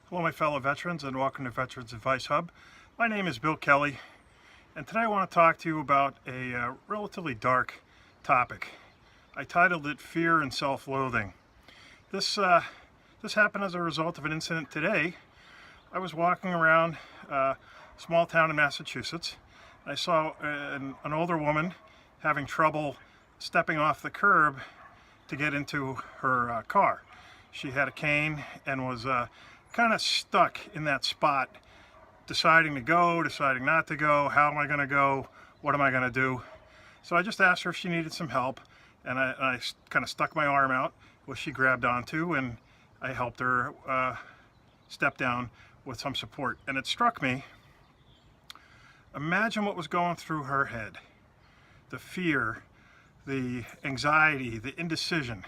Hello my fellow veterans, and welcome to Veterans Advice Hub. My name is Bill Kelly, and today I want to talk to you about a relatively dark topic. I titled it Fear and Self-Loathing. This happened as a result of an incident today. I was walking around a small town in Massachusetts. I saw an older woman having trouble stepping off the curb to get into her car. She had a cane and was kind of stuck in that spot, deciding to go, deciding not to go, how am I going to go, what am I going to do? So I just asked her if she needed some help, and I kind of stuck my arm out, which she grabbed onto, and I helped her step down with some support. And it struck me, imagine what was going through her head. The fear, the anxiety, the indecision.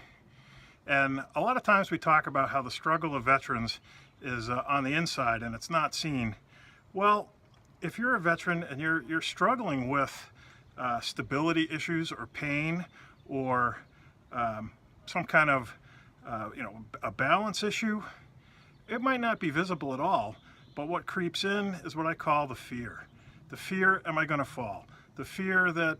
And a lot of times we talk about how the struggle of veterans is on the inside and it's not seen. Well, if you're a veteran and you're struggling with stability issues or pain or some kind of a balance issue, it might not be visible at all, but what creeps in is what I call the fear. The fear, am I going to fall? The fear that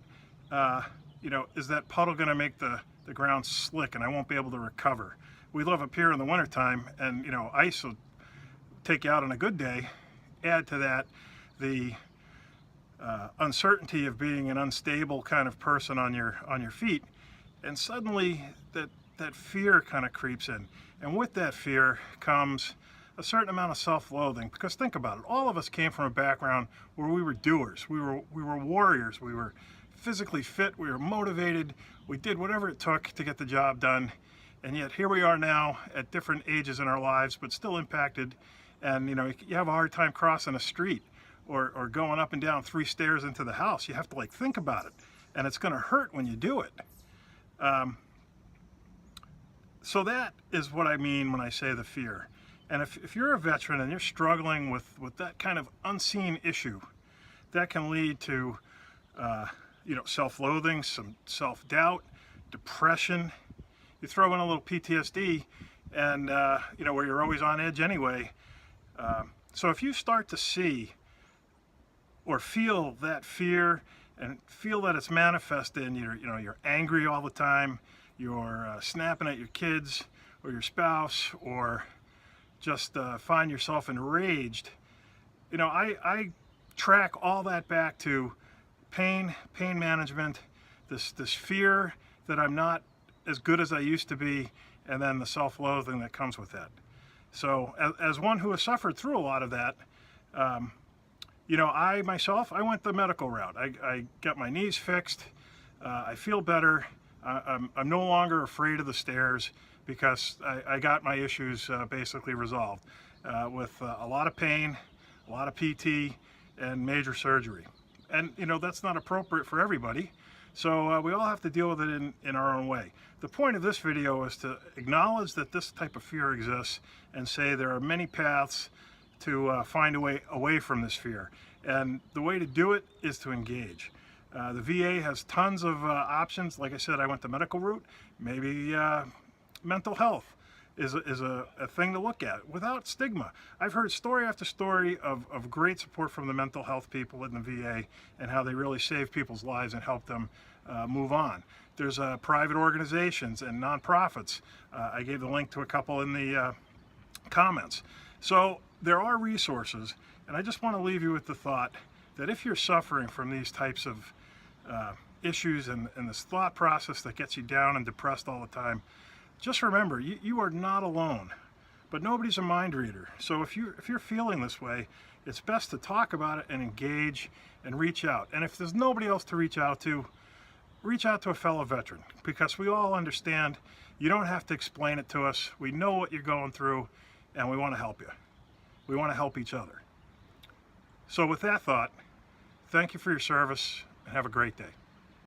is that puddle going to make the ground slick and I won't be able to recover? We live up here in the wintertime, and ice will take you out on a good day. Add to that the uncertainty of being an unstable kind of person on your feet, and suddenly that fear kind of creeps in. And with that fear comes a certain amount of self-loathing, because think about it, all of us came from a background where we were doers, we were warriors, we were physically fit, we were motivated, we did whatever it took to get the job done. And yet here we are now at different ages in our lives, but still impacted. And you have a hard time crossing a street or going up and down 3 stairs into the house. You have to think about it, and it's going to hurt when you do it. So that is what I mean when I say the fear. And if you're a veteran and you're struggling with that kind of unseen issue, that can lead to self-loathing, some self-doubt, depression. You throw in a little PTSD, and where you're always on edge anyway. So if you start to see or feel that fear and feel that it's manifested in you're angry all the time, you're snapping at your kids or your spouse, or just find yourself enraged, I track all that back to pain management, this fear that I'm not as good as I used to be, and then the self-loathing that comes with that. So as one who has suffered through a lot of that, I myself went the medical route. I got my knees fixed. I feel better. I'm no longer afraid of the stairs because I got my issues basically resolved with a lot of pain, a lot of PT, and major surgery. And that's not appropriate for everybody. So we all have to deal with it in our own way. The point of this video is to acknowledge that this type of fear exists and say there are many paths to find a way away from this fear. And the way to do it is to engage. The VA has tons of options. Like I said, I went the medical route. Maybe mental health is a thing to look at without stigma. I've heard story after story of great support from the mental health people in the VA and how they really save people's lives and help them move on. There's private organizations and nonprofits. I gave the link to a couple in the comments. So there are resources, and I just want to leave you with the thought that if you're suffering from these types of issues and this thought process that gets you down and depressed all the time, just remember, you are not alone, but nobody's a mind reader. So if you're feeling this way, it's best to talk about it and engage and reach out. And if there's nobody else to reach out to a fellow veteran, because we all understand. You don't have to explain it to us. We know what you're going through, and we want to help you. We want to help each other. So with that thought, thank you for your service, and have a great day.